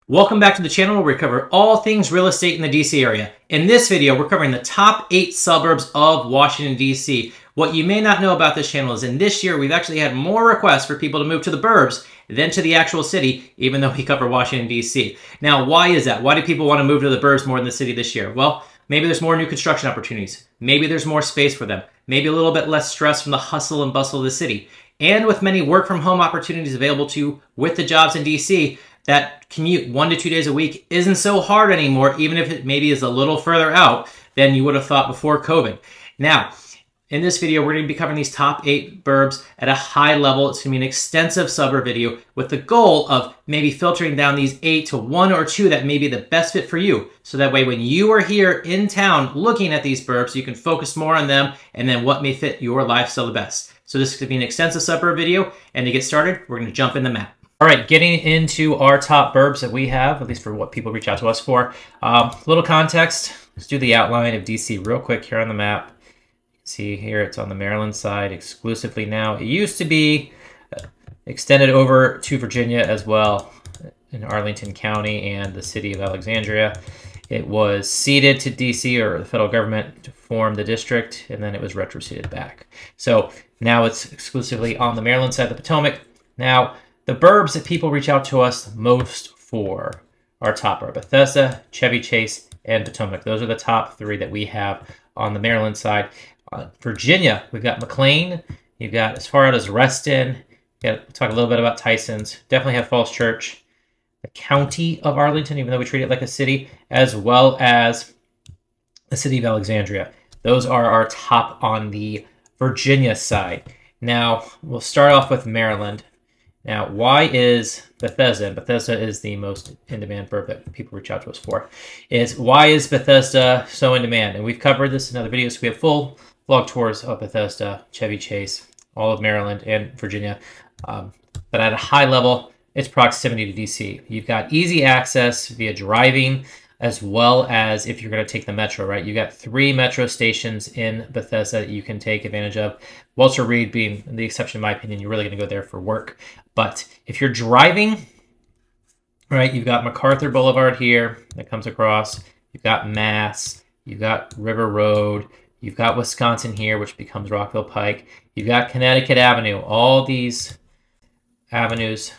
Welcome back to the channel where we cover all things real estate in the DC area. In this video, we're covering the top 8 suburbs of Washington, DC. What you may not know about this channel is in this year, we've actually had more requests for people to move to the burbs than to the actual city, even though we cover Washington, DC. Now, why is that? Why do people want to move to the burbs more than the city this year? Well, maybe there's more new construction opportunities. Maybe there's more space for them. Maybe a little bit less stress from the hustle and bustle of the city. And with many work from home opportunities available to you with the jobs in DC, that commute 1 to 2 days a week isn't so hard anymore, even if it maybe is a little further out than you would have thought before COVID. Now, in this video, we're going to be covering these top 8 burbs at a high level. It's going to be an extensive suburb video with the goal of maybe filtering down these 8 to 1 or 2 that may be the best fit for you. So that way, when you are here in town looking at these burbs, you can focus more on them and then what may fit your lifestyle the best. So this could be an extensive suburb video. And to get started, we're going to jump in the map. All right, getting into our top burbs that we have, at least for what people reach out to us for. Little context, let's do the outline of DC real quick here on the map. See here, it's on the Maryland side exclusively now. It used to be extended over to Virginia as well in Arlington County and the city of Alexandria. It was ceded to DC or the federal government to form the district, and then it was retroceded back. So now it's exclusively on the Maryland side of the Potomac. Now, the burbs that people reach out to us most for are top are Bethesda, Chevy Chase, and Potomac. Those are the top 3 that we have on the Maryland side. Virginia, we've got McLean. You've got as far out as Reston. We'll talk a little bit about Tyson's. Definitely have Falls Church. The county of Arlington, even though we treat it like a city, as well as the city of Alexandria. Those are our top on the Virginia side. Now, we'll start off with Maryland. Now, why is Bethesda, and Bethesda is the most in-demand burb that people reach out to us for, is why is Bethesda so in demand? And we've covered this in other videos. So we have full vlog tours of Bethesda, Chevy Chase, all of Maryland and Virginia. But at a high level, it's proximity to DC. You've got easy access via driving, as well as if you're going to take the metro, right? You've got 3 metro stations in Bethesda that you can take advantage of. Reid being the exception, in my opinion. You're really going to go there for work. But if you're driving, right, you've got MacArthur Boulevard here that comes across. You've got Mass. You've got River Road. You've got Wisconsin here, which becomes Rockville Pike. You've got Connecticut Avenue. All these avenues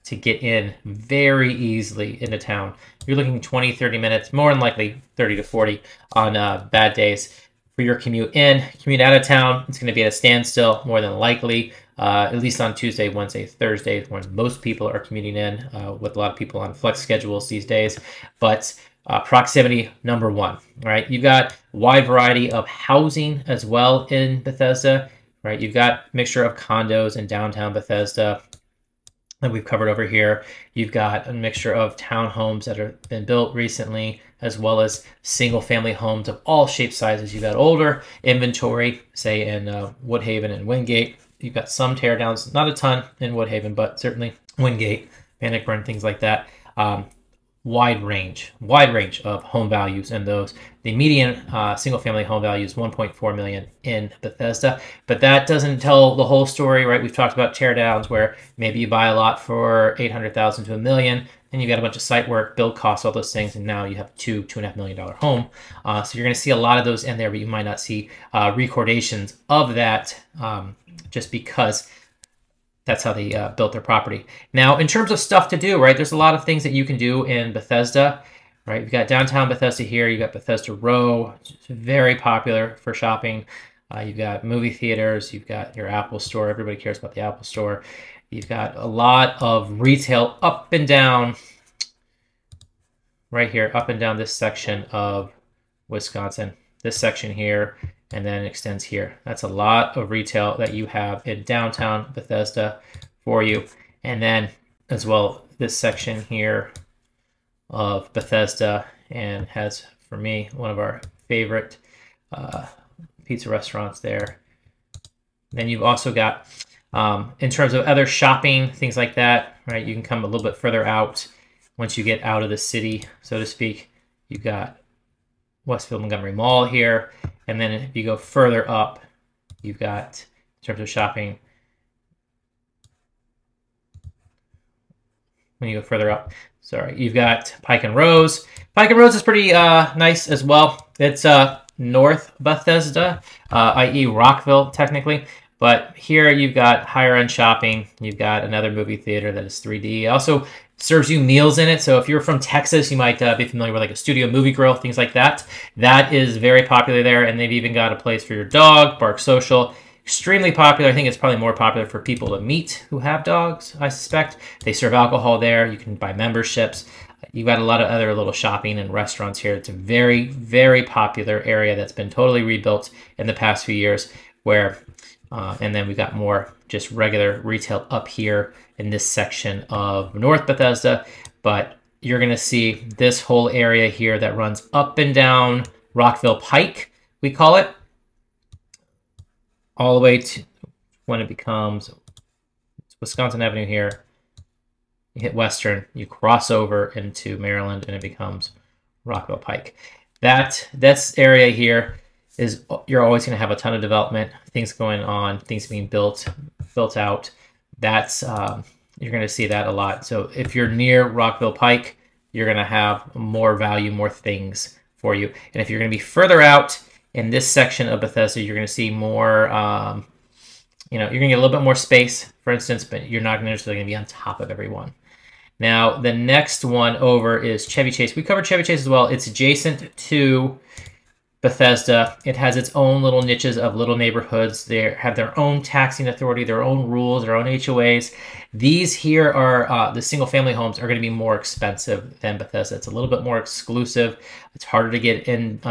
to get in very easily into town. You're looking 20, 30 minutes, more than likely 30 to 40 on bad days for your commute in. Commute out of town, it's going to be at a standstill more than likely, at least on Tuesday, Wednesday, Thursday, when most people are commuting in, with a lot of people on flex schedules these days. But proximity, number 1, right? You've got a wide variety of housing as well in Bethesda, right? You've got a mixture of condos in downtown Bethesda that we've covered over here. You've got a mixture of townhomes that have been built recently, as well as single-family homes of all shapes, sizes. You've got older inventory, say in Woodhaven and Wingate. You've got some teardowns, not a ton in Woodhaven, but certainly Wingate, Bannockburn, things like that. Wide range of home values in those. The median single-family home value is $1.4 million in Bethesda, but that doesn't tell the whole story, right? We've talked about teardowns where maybe you buy a lot for $800,000 to $1 million, and you got a bunch of site work, build costs, all those things, and now you have $2.5 million home. So you're going to see a lot of those in there, but you might not see recordations of that just because that's how they built their property. Now, in terms of stuff to do, right, there's a lot of things that you can do in Bethesda, right? You've got downtown Bethesda here. You've got Bethesda Row. It's very popular for shopping. You've got movie theaters. You've got your Apple store. Everybody cares about the Apple store. You've got a lot of retail up and down, right here, up and down this section of Wisconsin. This section here, and then it extends here. That's a lot of retail that you have in downtown Bethesda for you. And then as well, this section here of Bethesda, and has, for me, one of our favorite pizza restaurants there. Then you've also got, in terms of other shopping, things like that, right? You can come a little bit further out once you get out of the city, so to speak. You've got Westfield Montgomery Mall here. And then if you go further up, you've got, in terms of shopping, when you go further up, sorry, you've got Pike and Rose. Pike and Rose is pretty nice as well. It's North Bethesda, i.e. Rockville, technically. But here you've got higher end shopping. You've got another movie theater that is 3D. It also serves you meals in it. So if you're from Texas, you might be familiar with like a studio movie grill, things like that. That is very popular there. And they've even got a place for your dog, Bark Social. Extremely popular. I think it's probably more popular for people to meet who have dogs, I suspect. They serve alcohol there. You can buy memberships. You've got a lot of other little shopping and restaurants here. It's a very, very popular area that's been totally rebuilt in the past few years where, and then we've got more just regular retail up here in this section of North Bethesda. But you're going to see this whole area here that runs up and down Rockville Pike, we call it, all the way to when it becomes Wisconsin Avenue here. You hit Western, you cross over into Maryland, and it becomes Rockville Pike. This area here is, you're always going to have a ton of development, things going on, things being built out. That's you're going to see that a lot. So if you're near Rockville Pike, you're going to have more value, more things for you. And if you're going to be further out in this section of Bethesda, you're going to see more, you're going to get a little bit more space, for instance, but you're not necessarily going to be on top of everyone. Now, the next one over is Chevy Chase. We covered Chevy Chase as well. It's adjacent to Bethesda. It has its own little niches of little neighborhoods. They have their own taxing authority, their own rules, their own HOAs. These here are, the single-family homes are going to be more expensive than Bethesda. It's a little bit more exclusive. It's harder to get in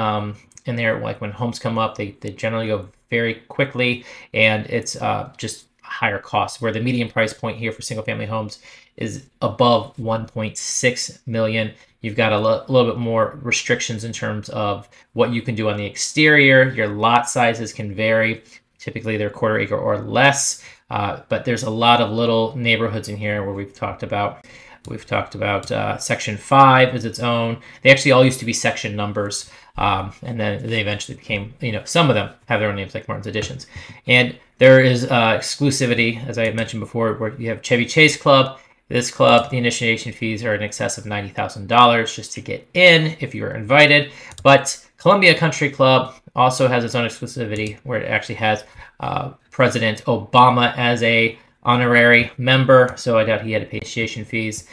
there. Like when homes come up, they generally go very quickly, and it's just higher cost, where the median price point here for single-family homes is above 1.6 million. You've got a little bit more restrictions in terms of what you can do on the exterior. Your lot sizes can vary. Typically they're 1/4 acre or less, but there's a lot of little neighborhoods in here where we've talked about Section 5 is its own. They actually all used to be section numbers, and then they eventually became, some of them have their own names, like Martin's Additions. And there is exclusivity, as I had mentioned before, where you have Chevy Chase Club. This club, the initiation fees are in excess of $90,000 just to get in if you're invited. But Columbia Country Club also has its own exclusivity, where it actually has President Obama as a honorary member, so I doubt he had to pay initiation fees.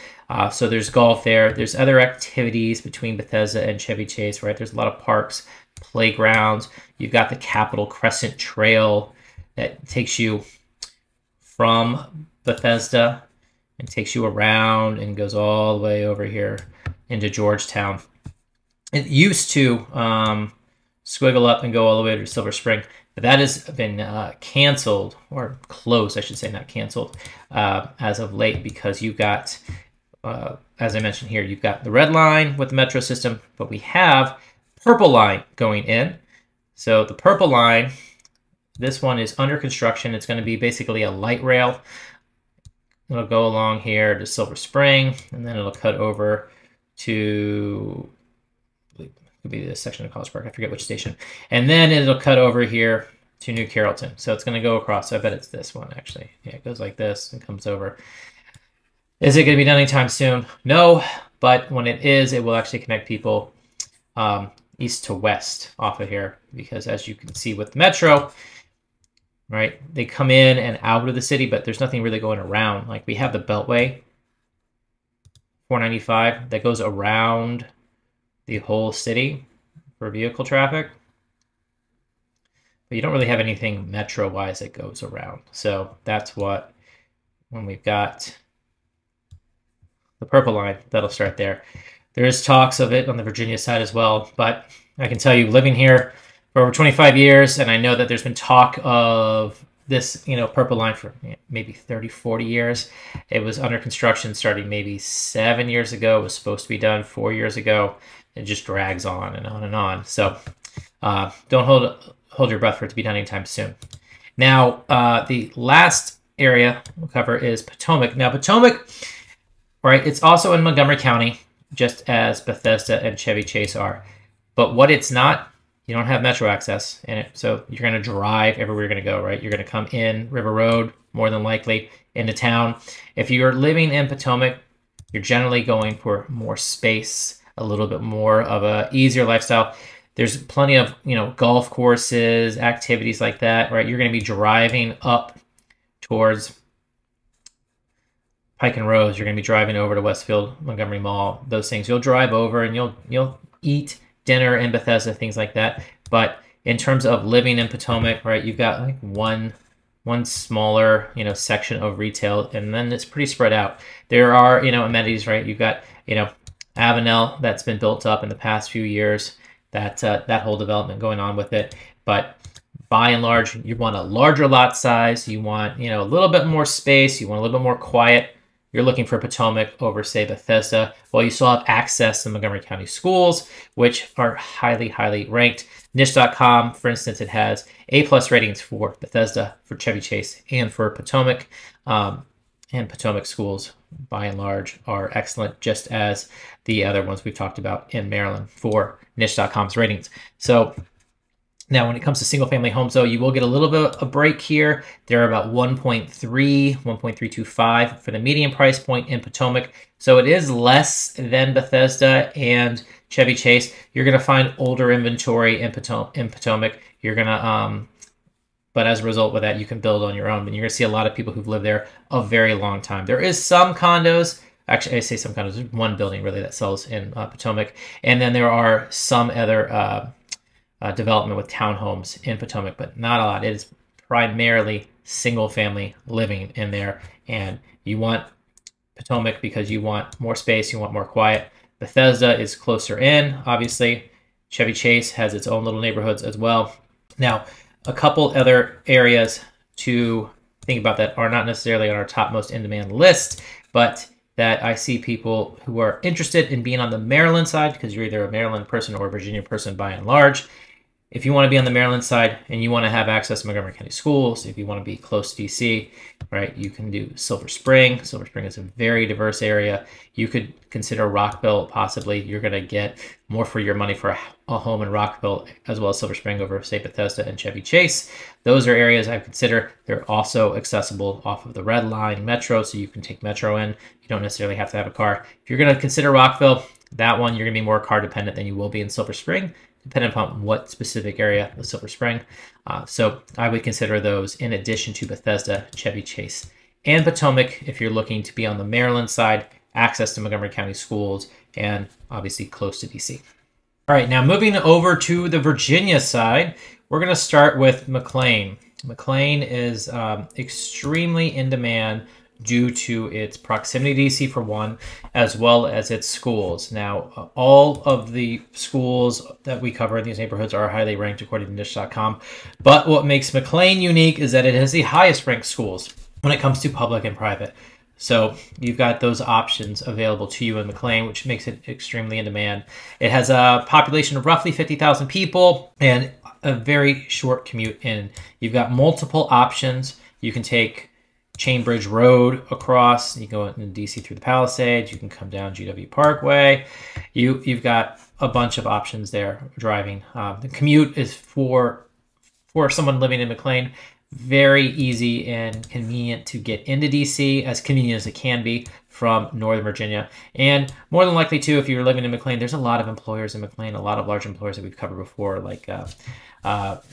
So there's golf there. There's other activities between Bethesda and Chevy Chase, right? There's a lot of parks, playgrounds. You've got the Capitol Crescent Trail that takes you from Bethesda and takes you around and goes all the way over here into Georgetown. It used to squiggle up and go all the way to Silver Spring, but that has been canceled, or closed, I should say, not canceled, as of late, because you've got, as I mentioned here, you've got the red line with the metro system, but we have purple line going in. So the purple line, this one is under construction. It's going to be basically a light rail. It'll go along here to Silver Spring, and then it'll cut over to, it could be this section of College Park, I forget which station. And then it'll cut over here to New Carrollton. So it's going to go across. So I bet it's this one, actually. Yeah, it goes like this and comes over. Is it going to be done anytime soon? No, but when it is, it will actually connect people east to west off of here, because as you can see with the Metro, right, they come in and out of the city, but there's nothing really going around. Like we have the Beltway 495 that goes around the whole city for vehicle traffic, but you don't really have anything metro-wise that goes around. So that's what, when we've got the purple line, that'll start there. There is talks of it on the Virginia side as well, but I can tell you, living here for over 25 years, and I know that there's been talk of this, purple line for maybe 30, 40 years. It was under construction starting maybe 7 years ago. It was supposed to be done 4 years ago. It just drags on and on and on. So don't hold your breath for it to be done anytime soon. Now, the last area we'll cover is Potomac. Now, Potomac, right, it's also in Montgomery County, just as Bethesda and Chevy Chase are. But what it's not, you don't have metro access in it. So you're going to drive everywhere you're going to go, right? You're going to come in River Road, more than likely, into town. If you're living in Potomac, You're generally going for more space, a little bit more of a easier lifestyle. There's plenty of, golf courses, activities like that, right? You're going to be driving up towards Pike and Rose. You're going to be driving over to Westfield, Montgomery Mall, those things. You'll drive over and you'll eat dinner in Bethesda, things like that. But in terms of living in Potomac, right, you've got like one smaller, section of retail, and then it's pretty spread out. There are, amenities, right? You've got, Avenel that's been built up in the past few years, that whole development going on with it. But by and large, you want a larger lot size. You want, a little bit more space. You want a little bit more quiet. You're looking for Potomac over, say, Bethesda. Well, you still have access to Montgomery County schools, which are highly, highly ranked. Niche.com, for instance, it has A+ ratings for Bethesda, for Chevy Chase, and for Potomac. And Potomac schools, by and large, are excellent, just as the other ones we've talked about in Maryland for Niche.com's ratings. So now, when it comes to single-family homes, though, you will get a little bit of a break here. They're about 1.3, 1.325 for the median price point in Potomac. So it is less than Bethesda and Chevy Chase. You're going to find older inventory in Potomac. You're going to, but as a result of that, you can build on your own. And you're going to see a lot of people who've lived there a very long time. There is some condos. Actually, I say some condos. There's one building, really, that sells in Potomac. And then there are some other development with townhomes in Potomac, but not a lot. It is primarily single-family living in there, and you want Potomac because you want more space, you want more quiet. Bethesda is closer in, obviously. Chevy Chase has its own little neighborhoods as well. Now, a couple other areas to think about that are not necessarily on our top most in-demand list, but that I see people who are interested in being on the Maryland side, because you're either a Maryland person or a Virginia person by and large. If you want to be on the Maryland side and you want to have access to Montgomery County schools, if you want to be close to DC, right, you can do Silver Spring. Silver Spring is a very diverse area. You could consider Rockville, possibly. You're going to get more for your money for a home in Rockville, as well as Silver Spring over, say, Bethesda and Chevy Chase. Those are areas I consider. They're also accessible off of the Red Line Metro, so you can take Metro in. You don't necessarily have to have a car. If you're going to consider Rockville, that one, you're going to be more car dependent than you will be in Silver Spring, depending upon what specific area of Silver Spring. So I would consider those in addition to Bethesda, Chevy Chase, and Potomac if you're looking to be on the Maryland side, access to Montgomery County schools, and obviously close to DC. All right, now moving over to the Virginia side, we're going to start with McLean. McLean is extremely in demand due to its proximity to DC for one, as well as its schools. Now, all of the schools that we cover in these neighborhoods are highly ranked according to niche.com. But what makes McLean unique is that it has the highest ranked schools when it comes to public and private. So you've got those options available to you in McLean, which makes it extremely in demand. It has a population of roughly 50,000 people and a very short commute in. You've got multiple options. You can take Chainbridge Road across, you go into DC through the Palisades, you can come down GW Parkway. You've got a bunch of options there driving. The commute is for someone living in McLean, very easy and convenient to get into DC, as convenient as it can be from Northern Virginia. And more than likely too, if you're living in McLean, there's a lot of employers in McLean, a lot of large employers that we've covered before, like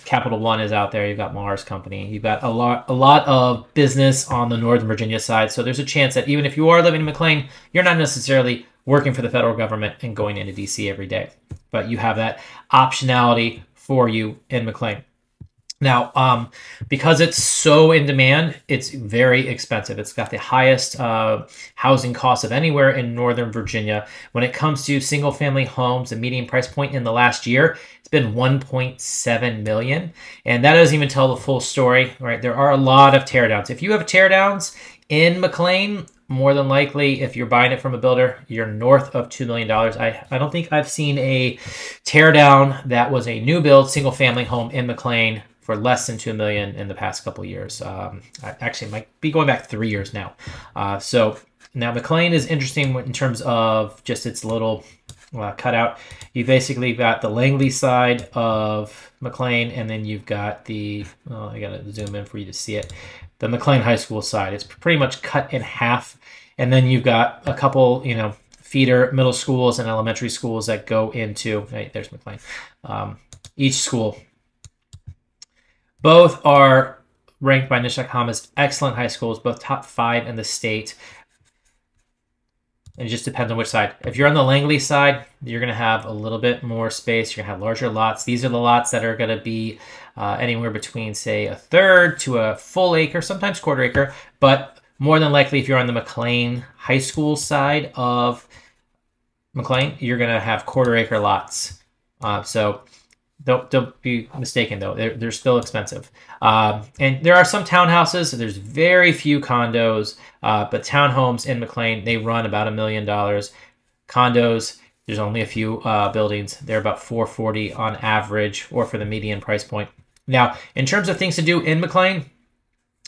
Capital One is out there. You've got Mars Company. You've got a lot of business on the Northern Virginia side. So there's a chance that even if you are living in McLean, you're not necessarily working for the federal government and going into DC every day, but you have that optionality for you in McLean. Now, because it's so in demand, it's very expensive. It's got the highest housing costs of anywhere in Northern Virginia. When it comes to single-family homes, the median price point in the last year, it's been $1.7 million. And that doesn't even tell the full story, right? There are a lot of teardowns. If you have teardowns in McLean, more than likely, if you're buying it from a builder, you're north of $2 million. I don't think I've seen a teardown that was a new build single-family home in McLean for less than $2 million in the past couple of years. Actually, it might be going back 3 years now. So now McLean is interesting in terms of just its little cutout. You basically got the Langley side of McLean, and then you've got the, I gotta zoom in for you to see it, the McLean High School side. It's pretty much cut in half. And then you've got a couple, feeder middle schools and elementary schools that go into, hey, there's McLean, each school. Both are ranked by niche.com as excellent high schools, both top 5 in the state. And it just depends on which side. If you're on the Langley side, you're going to have a little bit more space. You're going to have larger lots. These are the lots that are going to be anywhere between, say, a third to a full acre, sometimes quarter acre. But more than likely, if you're on the McLean high school side of McLean, you're going to have quarter acre lots. So don't be mistaken, though. They're still expensive. And there are some townhouses. There's very few condos, but townhomes in McLean, they run about $1 million. Condos, there's only a few buildings. They're about $440 on average, or for the median price point. Now, in terms of things to do in McLean,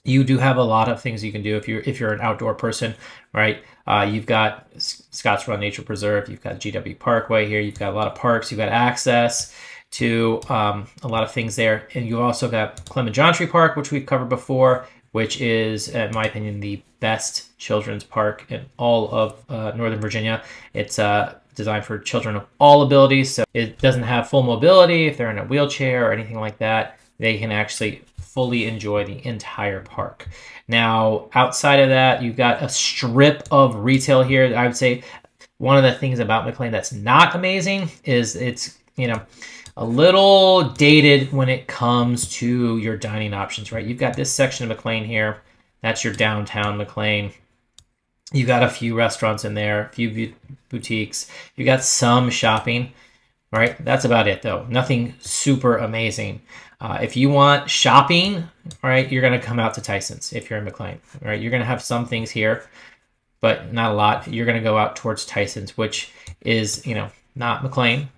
you do have a lot of things you can do if you're an outdoor person, right? You've got Scotts Run Nature Preserve, you've got GW Parkway here, you've got a lot of parks, you've got access to a lot of things there, and you've also got Clement Johntree Park, which we've covered before, which is, in my opinion, the best children's park in all of Northern Virginia. It's designed for children of all abilities, so it doesn't have full mobility. If they're in a wheelchair or anything like that, they can actually fully enjoy the entire park. Now, outside of that, you've got a strip of retail here. I would say one of the things about McLean that's not amazing is it's, a little dated when it comes to your dining options, right? You've got this section of McLean here. That's your downtown McLean. You got a few restaurants in there, a few boutiques. You got some shopping, right? That's about it, though. Nothing super amazing. If you want shopping, right, you're going to come out to Tyson's if you're in McLean, right? You're going to have some things here, but not a lot. You're going to go out towards Tyson's, which is, not McLean.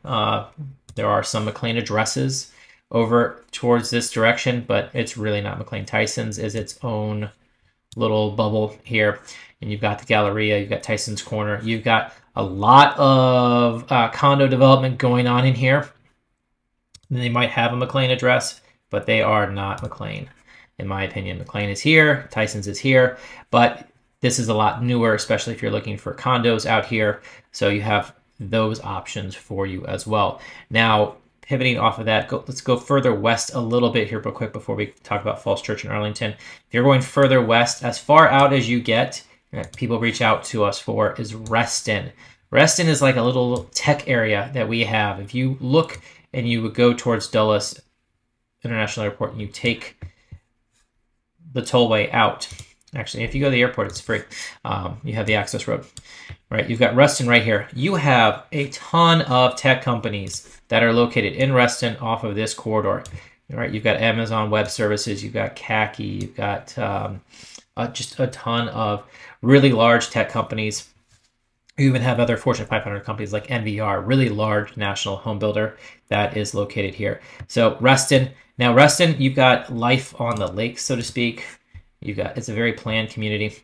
There are some McLean addresses over towards this direction, but it's really not McLean. Tyson's is its own little bubble here. And you've got the Galleria, you've got Tyson's Corner. You've got a lot of condo development going on in here. And they might have a McLean address, but they are not McLean, in my opinion. McLean is here, Tyson's is here, but this is a lot newer, especially if you're looking for condos out here. So you have those options for you as well. Now, pivoting off of that, let's go further west a little bit here real quick before we talk about Falls Church in Arlington. If you're going further west, as far out as you get, people reach out to us for, is Reston. Reston is like a little tech area that we have. If you look and you would go towards Dulles International Airport and you take the tollway out, actually, if you go to the airport, it's free. You have the access road, right? You've got Reston right here. You have a ton of tech companies that are located in Reston off of this corridor, right? You've got Amazon Web Services, you've got Khaki, you've got just a ton of really large tech companies. You even have other Fortune 500 companies like NVR, really large national home builder that is located here. So Reston, now Reston, you've got life on the lake, so to speak. It's a very planned community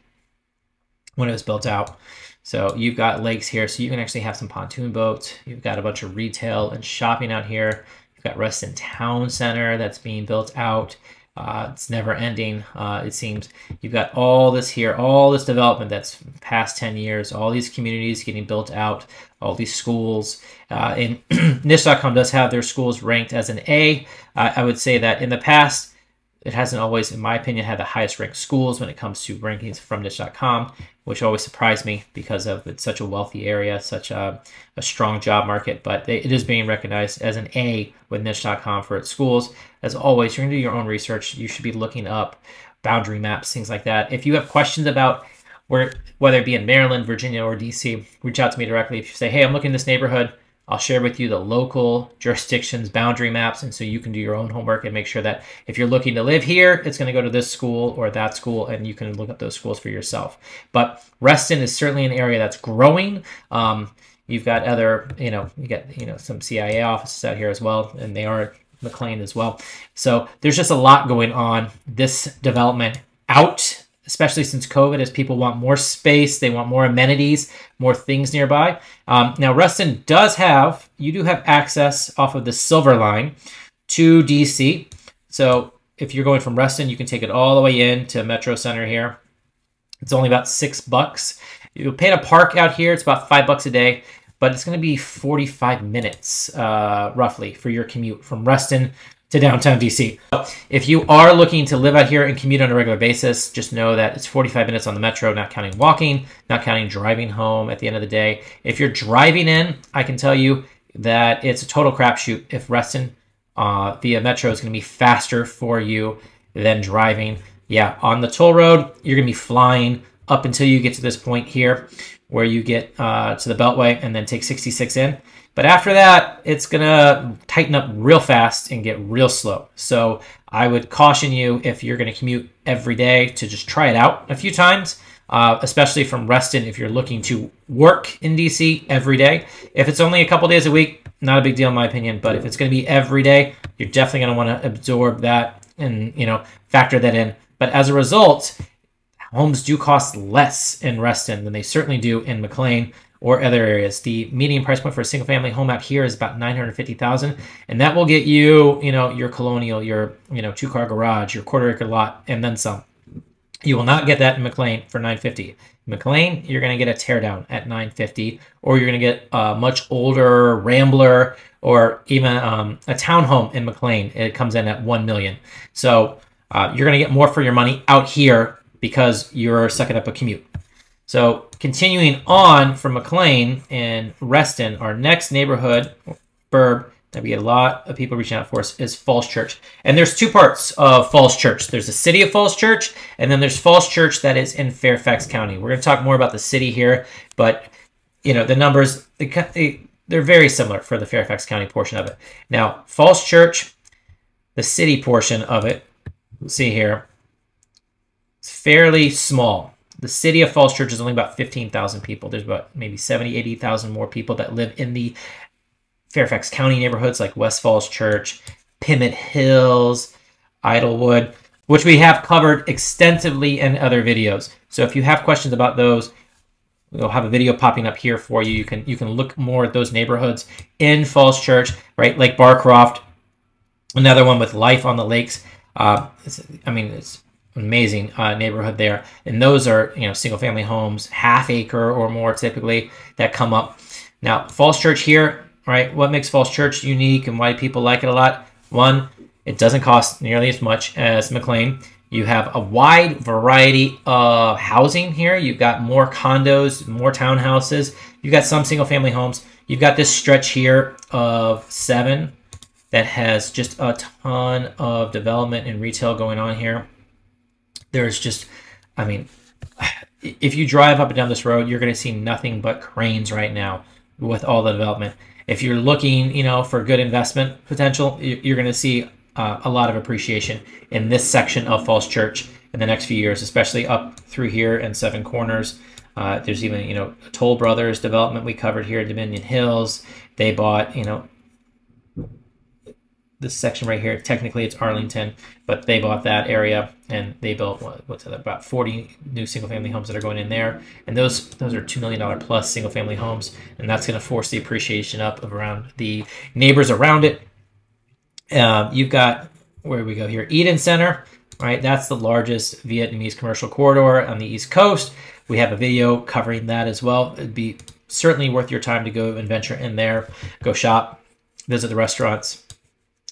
when it was built out. So you've got lakes here, so you can actually have some pontoon boats. You've got a bunch of retail and shopping out here. You've got Reston Town Center that's being built out. It's never ending, it seems. You've got all this here, all this development that's past 10 years, all these communities getting built out, all these schools. And niche.com does have their schools ranked as an A. I would say that in the past, it hasn't always, in my opinion, had the highest ranked schools when it comes to rankings from niche.com, which always surprised me because of it's such a wealthy area, such a strong job market. But it is being recognized as an A with niche.com for its schools. As always, you're going to do your own research. You should be looking up boundary maps, things like that. If you have questions about whether it be in Maryland, Virginia, or DC, reach out to me directly. If you say, hey, I'm looking in this neighborhood, I'll share with you the local jurisdictions, boundary maps, and so you can do your own homework and make sure that if you're looking to live here, it's going to go to this school or that school, and you can look up those schools for yourself. But Reston is certainly an area that's growing. You've got other, you get some CIA offices out here as well, and they are McLean as well. So there's just a lot going on. This development out, especially since COVID, as people want more space, they want more amenities, more things nearby. Now, Reston you do have access off of the Silver Line to DC. So if you're going from Reston, you can take it all the way in to Metro Center here. It's only about $6. You pay to park out here. It's about $5 a day, but it's going to be 45 minutes roughly for your commute from Reston to downtown DC. So if you are looking to live out here and commute on a regular basis, just know that it's 45 minutes on the metro, not counting walking, not counting driving home at the end of the day. If you're driving in, I can tell you that it's a total crapshoot if Reston via metro is going to be faster for you than driving. Yeah, on the toll road, you're going to be flying up until you get to this point here where you get to the Beltway and then take 66 in. But after that, it's going to tighten up real fast and get real slow. So I would caution you, if you're going to commute every day, to just try it out a few times, especially from Reston if you're looking to work in DC every day. If it's only a couple days a week, not a big deal in my opinion. But if it's going to be every day, you're definitely going to want to absorb that and, you know, factor that in. But as a result, homes do cost less in Reston than they certainly do in McLean or other areas. The median price point for a single family home out here is about $950,000, and that will get you, you know, your colonial, your, you know, 2-car garage, your quarter-acre lot, and then some. You will not get that in McLean for $950,000. McLean, you're going to get a teardown at $950,000, or you're going to get a much older Rambler, or even a townhome in McLean. It comes in at $1 million. So you're going to get more for your money out here because you're sucking up a commute. So continuing on from McLean and Reston, our next neighborhood, burb, that we get a lot of people reaching out for us, is Falls Church. And there's two parts of Falls Church. There's the city of Falls Church, and then there's Falls Church that is in Fairfax County. We're going to talk more about the city here, but you know, the numbers, they're very similar for the Fairfax County portion of it. Now, Falls Church, the city portion of it, see here, it's fairly small. The city of Falls Church is only about 15,000 people. There's about maybe 70, 80,000 more people that live in the Fairfax County neighborhoods like West Falls Church, Pimmit Hills, Idlewood, which we have covered extensively in other videos. So if you have questions about those, we'll have a video popping up here for you. You can look more at those neighborhoods in Falls Church, right? Lake Barcroft, another one with life on the lakes. It's amazing neighborhood there, and those are, you know, single family homes, half acre or more typically, that come up. Now Falls Church here, right, what makes Falls Church unique and why people like it a lot? One, it doesn't cost nearly as much as McLean. You have a wide variety of housing here. You've got more condos, more townhouses, you've got some single family homes. You've got this stretch here of 7 that has just a ton of development and retail going on here. There's just, I mean, if you drive up and down this road, you're going to see nothing but cranes right now with all the development. If you're looking, you know, for good investment potential, you're going to see a lot of appreciation in this section of Falls Church in the next few years, especially up through here and Seven Corners. There's even, you know, Toll Brothers development we covered here at Dominion Hills. They bought, you know, this section right here. Technically it's Arlington, but they bought that area and they built what's it, about 40 new single family homes that are going in there, and those are $2 million plus single family homes, and that's going to force the appreciation up of around the neighbors around it. You've got, where we go here, Eden Center, right? That's the largest Vietnamese commercial corridor on the East Coast. We have a video covering that as well. It'd be certainly worth your time to go and venture in there, go shop, visit the restaurants.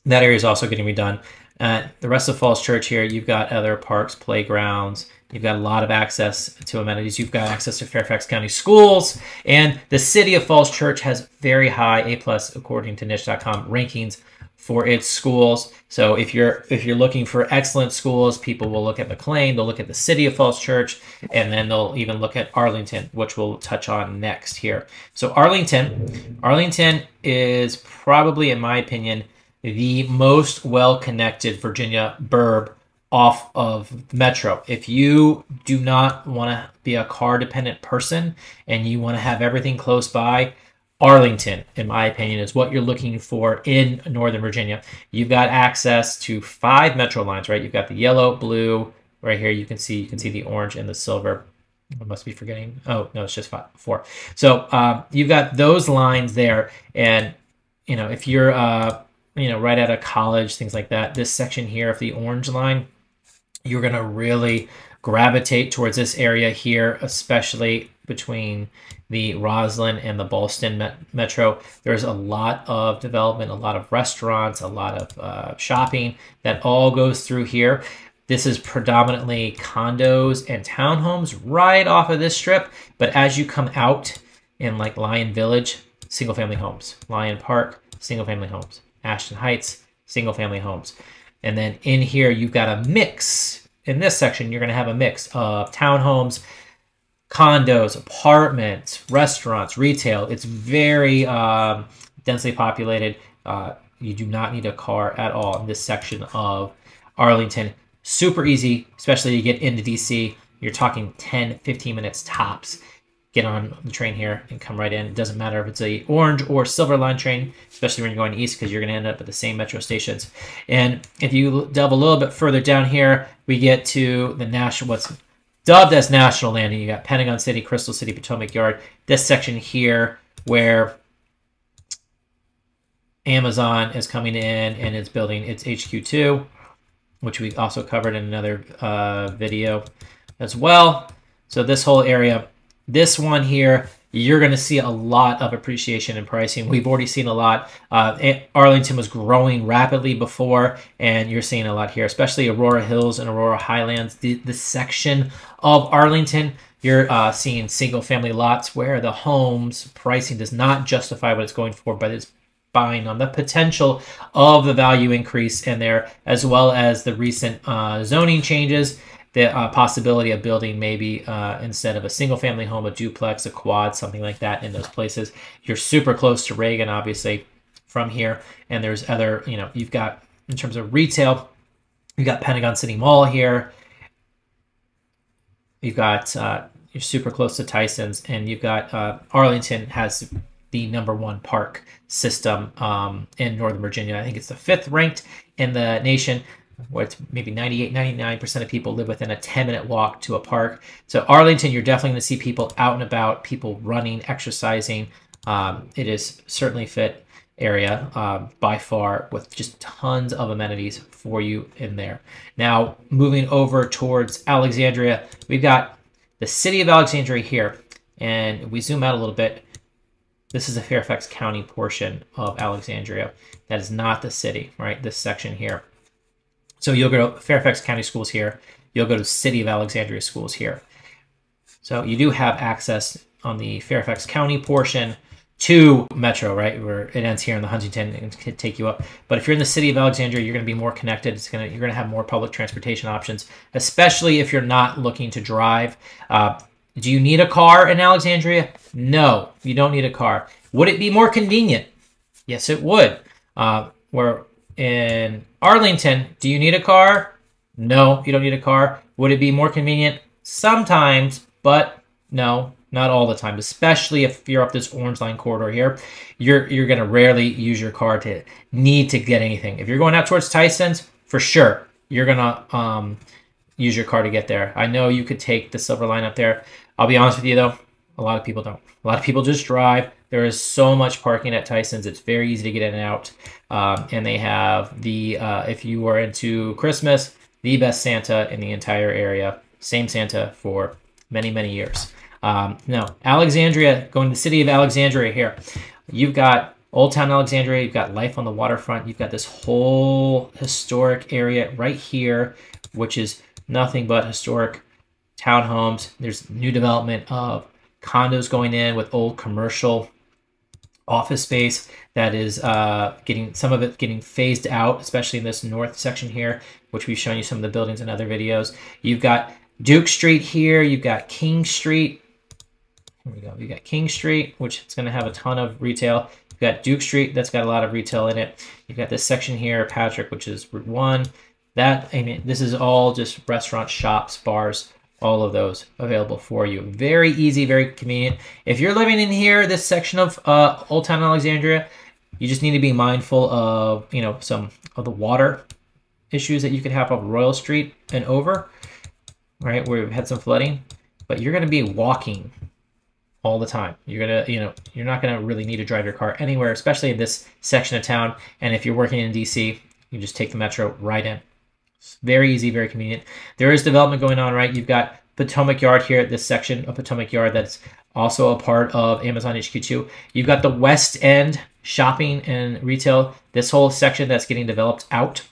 That area is also getting redone. The rest of Falls Church here, you've got other parks, playgrounds. You've got a lot of access to amenities. You've got access to Fairfax County schools. And the city of Falls Church has very high A+, according to niche.com, rankings for its schools. So if you're looking for excellent schools, people will look at McLean, they'll look at the city of Falls Church, and then they'll even look at Arlington, which we'll touch on next here. So Arlington is probably, in my opinion, the most well-connected Virginia burb off of Metro. If you do not want to be a car-dependent person and you want to have everything close by, Arlington, in my opinion, is what you're looking for in Northern Virginia. You've got access to 5 Metro lines, right? You've got the yellow, blue, right here. You can see the orange and the silver. I must be forgetting. Oh, no, it's just 4. So you've got those lines there. And, you know, if you're, you know, right out of college, things like that, this section here of the orange line, you're going to really gravitate towards this area here, especially between the Roslyn and the Ballston Metro. There's a lot of development, a lot of restaurants, a lot of shopping that all goes through here. This is predominantly condos and townhomes right off of this strip. But as you come out in like Lion Village, single family homes. Lion Park, single family homes. Ashton Heights, single family homes. And then in here, you've got a mix. In this section, you're going to have a mix of townhomes, condos, apartments, restaurants, retail. It's very densely populated. You do not need a car at all in this section of Arlington. Super easy, especially to get into DC. You're talking 10, 15 minutes tops. Get on the train here and come right in. It doesn't matter if it's a orange or silver line train, especially when you're going east, because you're going to end up at the same metro stations. And if you delve a little bit further down here, we get to the national, what's dubbed as National Landing. You got Pentagon City, Crystal City, Potomac Yard. This section here where Amazon is coming in and is building its HQ2, which we also covered in another video as well. So this whole area, this one here, you're going to see a lot of appreciation in pricing. We've already seen a lot. Arlington was growing rapidly before, and you're seeing a lot here, especially Aurora Hills and Aurora Highlands. This section of Arlington, you're seeing single-family lots where the home's pricing does not justify what it's going for, but it's buying on the potential of the value increase in there, as well as the recent zoning changes. The possibility of building maybe instead of a single family home, a duplex, a quad, something like that in those places. You're super close to Reagan, obviously, from here. And there's other, you've got, in terms of retail, you've got Pentagon City Mall here. You've got, you're super close to Tyson's. And you've got, Arlington has the #1 park system in Northern Virginia. I think it's the 5th ranked in the nation, where it's maybe 98, 99% of people live within a 10-minute walk to a park. So Arlington, you're definitely going to see people out and about, people running, exercising. It is certainly fit area by far, with just tons of amenities for you in there. Now, moving over towards Alexandria, we've got the city of Alexandria here. And we zoom out a little bit. This is the Fairfax County portion of Alexandria. That is not the city, right? This section here. So you'll go to Fairfax County schools here. You'll go to City of Alexandria schools here. So you do have access on the Fairfax County portion to Metro, right? Where it ends here in the Huntington and can take you up. But if you're in the City of Alexandria, you're going to be more connected. You're going to have more public transportation options, especially if you're not looking to drive. Do you need a car in Alexandria? No, you don't need a car. Would it be more convenient? Yes, it would. Where in Arlington, do you need a car? No, you don't need a car. Would it be more convenient? Sometimes, but no, not all the time, especially if you're up this orange line corridor here. You're going to rarely use your car to need to get anything. If you're going out towards Tyson's, for sure, you're going to use your car to get there. I know you could take the silver line up there. I'll be honest with you, though, a lot of people don't. A lot of people just drive. There is so much parking at Tyson's. It's very easy to get in and out. And they have the, if you are into Christmas, the best Santa in the entire area. Same Santa for many, many years. Now, Alexandria, going to the city of Alexandria here. You've got Old Town Alexandria. You've got life on the waterfront. You've got this whole historic area right here, which is nothing but historic townhomes. There's new development of condos going in with old commercial office space that is getting, some of it getting phased out, especially in this north section here, which we've shown you some of the buildings in other videos. You've got Duke Street here. You've got King Street. Here we go. You got King Street, which is going to have a ton of retail. You've got Duke Street. That's got a lot of retail in it. You've got this section here, Patrick, which is Route 1. That, I mean, this is all just restaurants, shops, bars, all of those available for you. Very easy, very convenient. If you're living in here, this section of Old Town Alexandria, you just need to be mindful of, you know, some of the water issues that you could have on Royal Street and over, right, where we've had some flooding. But you're going to be walking all the time. You're going to, you know, you're not going to really need to drive your car anywhere, especially in this section of town. And if you're working in DC, you just take the metro right in. It's very easy, very convenient. There is development going on, right? You've got Potomac Yard here, this section of Potomac Yard that's also a part of Amazon HQ2. You've got the West End shopping and retail, this whole section that's getting developed out.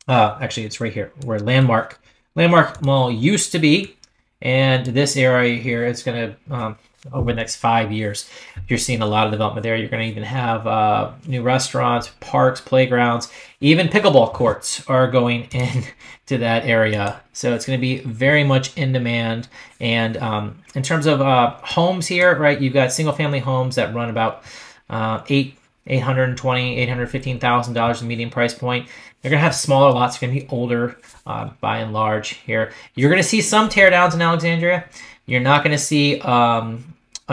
Actually, it's right here where Landmark Mall used to be. And this area here, it's going to, over the next 5 years, you're seeing a lot of development there. You're going to even have new restaurants, parks, playgrounds, even pickleball courts are going into that area. So it's going to be very much in demand. And in terms of homes here, right, you've got single family homes that run about $815,000 in median price point. They're going to have smaller lots. They're going to be older by and large here. You're going to see some teardowns in Alexandria. You're not going to see a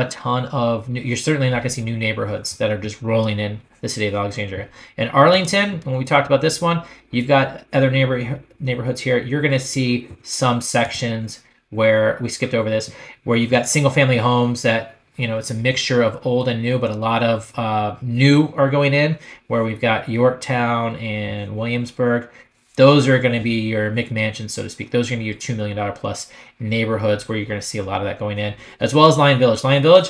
ton of new, you're certainly not going to see new neighborhoods that are just rolling in the city of Alexandria. In Arlington, when we talked about this one, you've got other neighborhoods here. You're going to see some sections where we skipped over this, where you've got single family homes that, you know, it's a mixture of old and new, but a lot of new are going in, where we've got Yorktown and Williamsburg. Those are going to be your McMansions, so to speak. Those are going to be your $2 million plus neighborhoods where you're going to see a lot of that going in, as well as Lion Village. Lion Village,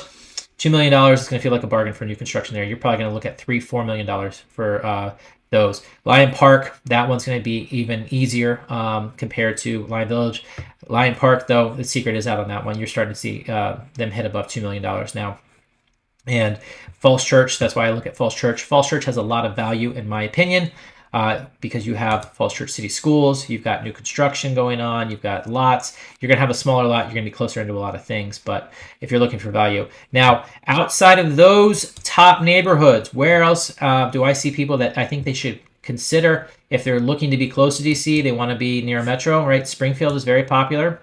$2 million is going to feel like a bargain for new construction there. You're probably going to look at $3-4 million for those. Lion Park, that one's going to be even easier compared to Lion Village. Lion Park, though, the secret is out on that one. You're starting to see them hit above $2 million now. And Falls Church, that's why I look at Falls Church. Falls Church has a lot of value, in my opinion, because you have Falls Church City Schools, you've got new construction going on, you've got lots. You're going to have a smaller lot, you're going to be closer into a lot of things, but if you're looking for value. Now, outside of those top neighborhoods, where else do I see people that I think they should consider if they're looking to be close to DC, they want to be near a metro, right? Springfield is very popular.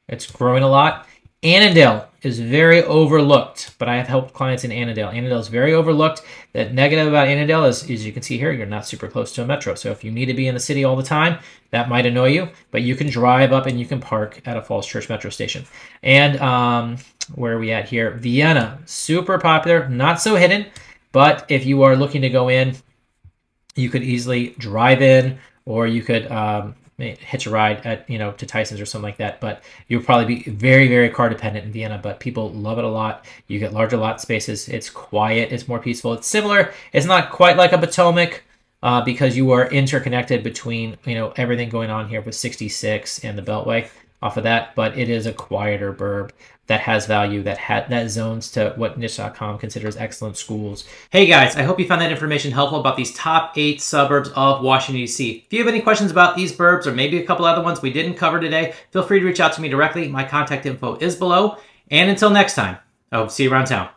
It's growing a lot. Annandale is very overlooked, but I have helped clients in Annandale. Annandale is very overlooked. The negative about Annandale is, as you can see here, you're not super close to a metro. So if you need to be in the city all the time, that might annoy you, but you can drive up and you can park at a Falls Church metro station. And where are we at here? Vienna, super popular, not so hidden, but if you are looking to go in, you could easily drive in, or you could hitch a ride at, you know, to Tyson's or something like that. But you'll probably be very, very car dependent in Vienna, but people love it a lot. You get larger lot spaces. It's quiet. It's more peaceful. It's similar. It's not quite like a Potomac because you are interconnected between, you know, everything going on here with 66 and the Beltway off of that, but it is a quieter burb that has value, that zones to what niche.com considers excellent schools. Hey guys, I hope you found that information helpful about these top 8 suburbs of Washington, DC. If you have any questions about these burbs or maybe a couple other ones we didn't cover today, feel free to reach out to me directly. My contact info is below. And until next time, I hope to see you around town.